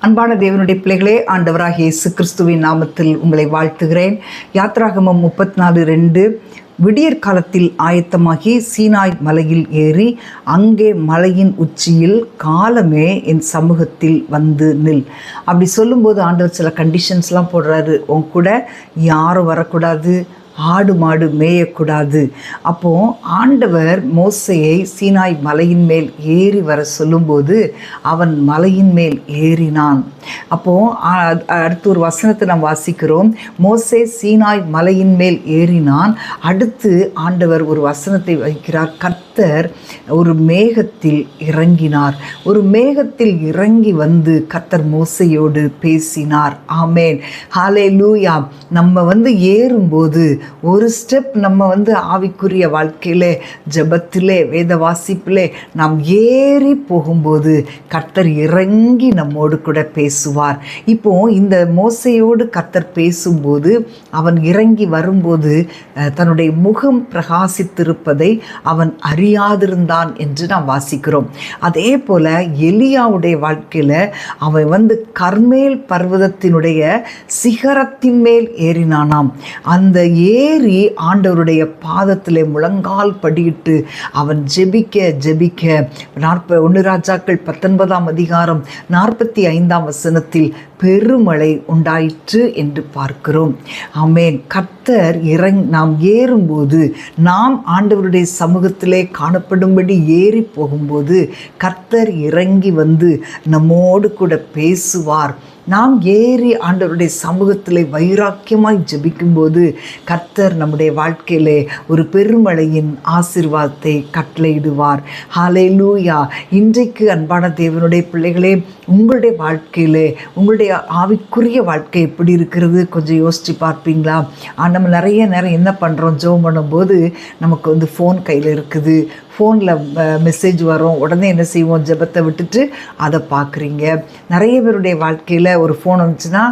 அன்பான தேவனுடைய பிள்ளைகளே, ஆண்டவராகிய இயேசு கிறிஸ்துவின் நாமத்தில் உங்களை வாழ்த்துகிறேன். யாத்ராகமம் 34:2 விடியற் காலத்தில் ஆயத்தமாகி சீனாய் மலையில் ஏறி அங்கே மலையின் உச்சியில் காலமே என் சமூகத்தில் வந்து நில். அப்படி சொல்லும்போது ஆண்டவர் சில கண்டிஷன்ஸ்லாம் போடுறாரு. உன் கூட யாரும் வரக்கூடாது, ஆடு மாடு மேயக்கூடாது. அப்போது ஆண்டவர் மோசையை சீனாய் மலையின் மேல் ஏறி வர சொல்லும்போது அவன் மலையின் மேல் ஏறினான். அப்போது அடுத்து ஒரு வசனத்தை நாம் வாசிக்கிறோம். மோசே சீனாய் மலையின் மேல் ஏறினான். அடுத்து ஆண்டவர் ஒரு வசனத்தை வைக்கிறார். கர்த்தர் ஒரு மேகத்தில் இறங்கினார். ஒரு மேகத்தில் இறங்கி வந்து கர்த்தர் மோசையோடு பேசினார். ஆமேன், ஹல்லேலூயா. நம்ம ஏறும்போது ஒரு ஸ்டெப் நம்ம ஆவிக்குரிய வாழ்க்கையிலே, ஜெபத்திலே, வேத வாசிப்பிலே நாம் ஏறி போகும்போது கர்த்தர் இறங்கி நம்மோடு கூட பேசுவார். இப்போ இந்த மோசையோடு கர்த்தர் பேசும்போது அவன் இறங்கி வரும்போது தன்னுடைய முகம் பிரகாசித்திருப்பதை அவன் அறியாதிருந்தான் என்று நாம் வாசிக்கிறோம். அதே போல எலியாவுடைய வாழ்க்கையில் அவன் கர்மேல் பர்வதத்தினுடைய சிகரத்தின் மேல் ஏறினானாம். அந்த ஏறி ஆண்டவருடைய பாதத்திலே முழங்கால் படியிட்டு அவன் ஜெபிக்க 1 ராஜாக்கள் 19:45 பெருமழை உண்டாயிற்று என்று பார்க்கிறோம். ஆமேன். கர்த்தர் நாம் ஏறும்போது, நாம் ஆண்டவருடைய சமூகத்திலே காணப்படும்படி ஏறி போகும்போது கர்த்தர் இறங்கி வந்து நம்மோடு கூட பேசுவார். நாம் ஏறி ஆண்டவருடைய சமூகத்தில் வைராக்கியமாய் ஜெபிக்கும்போது கர்த்தர் நம்முடைய வாழ்க்கையிலே ஒரு பெருமழையின் ஆசீர்வாதத்தை கட்டளையிடுவார். ஹல்லேலூயா. இன்றைக்கு அன்பான தேவனுடைய பிள்ளைகளே, உங்களுடைய வாழ்க்கையிலே, உங்களுடைய ஆவிக்குரிய வாழ்க்கை எப்படி இருக்கிறது கொஞ்சம் யோசித்து பார்ப்பீங்களா? நம்ம நிறைய நேரம் என்ன பண்ணுறோம், ஜெபம் பண்ணும்போது நமக்கு ஃபோன் கையில் இருக்குது, ஃபோனில் மெசேஜ் வரும், உடனே என்ன செய்வோம், ஜெபத்தை விட்டுட்டு அதை பார்க்குறீங்க. நிறைய பேருடைய வாழ்க்கையில் ஒரு ஃபோன் வந்துச்சுன்னா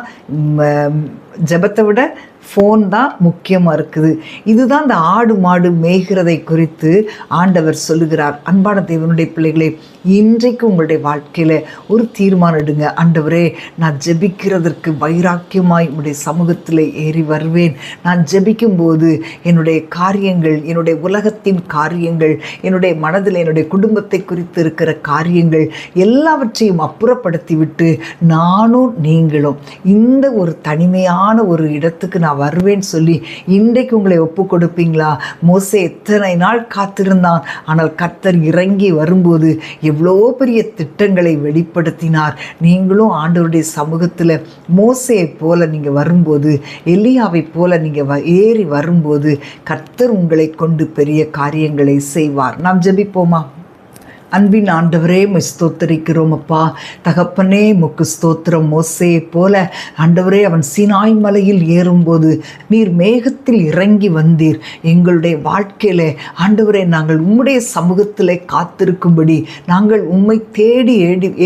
ஜெபத்தை விட ஃபோன் தான் முக்கியமாக இருக்குது. இதுதான் இந்த ஆடு மாடு மேய்கிறதை குறித்து ஆண்டவர் சொல்லுகிறார். அன்பான தேவனுடைய பிள்ளைகளே, இன்றைக்கு உங்களுடைய வாழ்க்கையில் ஒரு தீர்மானம் எடுங்க. ஆண்டவரே, நான் ஜெபிக்கிறதற்கு வைராக்கியமாய் உங்களுடைய சமூகத்தில் ஏறி வருவேன். நான் ஜெபிக்கும்போது என்னுடைய காரியங்கள், என்னுடைய உலகத்தின் காரியங்கள், என்னுடைய மனதில் என்னுடைய குடும்பத்தை குறித்து இருக்கிற காரியங்கள் எல்லாவற்றையும் அப்புறப்படுத்தி விட்டு நானும் நீங்களும் இந்த ஒரு தனிமையான ஒரு இடத்துக்கு நான் வருவேன்னு சொல்லி இன்றைக்கு உங்களை ஒப்பு கொடுப்பீங்களா? மோசே எத்தனை நாள் காத்திருந்தான், ஆனால் கர்த்தர் இறங்கி வரும்போது எவ்வளோ பெரிய திட்டங்களை வெளிப்படுத்தினார். நீங்களும் ஆண்டவருடைய சமூகத்தில் மோசேயை போல நீங்கள் வரும்போது, எலியாவை போல நீங்கள் ஏறி வரும்போது கர்த்தர் உங்களை கொண்டு பெரிய காரியங்களை செய்வார். நாம் ஜெபிப்போமா? அன்பின் ஆண்டவரே, ஸ்தோத்தரிக்கிறோம் அப்பா. தகப்பனே, முக்கு ஸ்தோத்திரம். மோசேயை போல ஆண்டவரே, அவன் சீனாய் மலையில் ஏறும்போது நீர் மேகத்தில் இறங்கி வந்தீர். எங்களுடைய வாழ்க்கையில் ஆண்டவரே, நாங்கள் உம்முடைய சமூகத்தில் காத்திருக்கும்படி, நாங்கள் உம்மை தேடி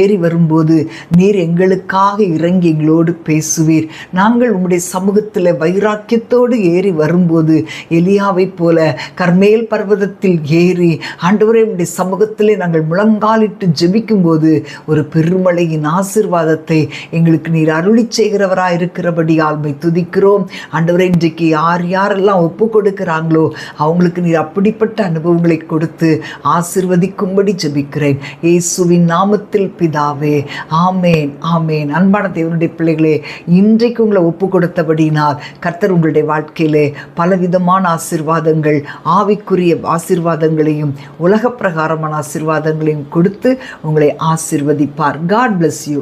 ஏறி வரும்போது நீர் எங்களுக்காக இறங்கி எங்களோடு பேசுவீர். நாங்கள் உம்முடைய சமூகத்தில் வைராக்கியத்தோடு ஏறி வரும்போது எலியாவை போல கர்மேல் பர்வதத்தில் ஏறி ஆண்டவரே உம்முடைய சமூகத்திலே நாங்கள் முழங்காலிட்டு ஜெபிக்கும்போது ஒரு பெருமழையின் ஆசீர்வாதத்தை எங்களுக்கு நீர் அருளி செய்கிறவராக இருக்கிறபடியால் உம்மை துதிக்கிறோம். ஆண்டவரே, இன்றைக்கு யாரெல்லாம் ஒப்பு கொடுக்கிறாங்களோ அவங்களுக்கு நீர் அப்படிப்பட்ட அனுபவங்களை கொடுத்து ஆசீர்வதிக்கும்படி ஜெபிக்கிறேன். இயேசுவின் நாமத்தில் பிதாவே, ஆமேன், ஆமேன். அன்பான தேவனுடைய பிள்ளைகளே, இன்றைக்கு உங்களை ஒப்பு கொடுத்தபடினால் கர்த்தர் உங்களுடைய வாழ்க்கையிலே பலவிதமான ஆசீர்வாதங்கள், ஆவிக்குரிய ஆசீர்வாதங்களையும் உலக பிரகாரமான ஆசீர்வாதங்களையும் கொடுத்து உங்களை ஆசீர்வதிப்பார். God bless you.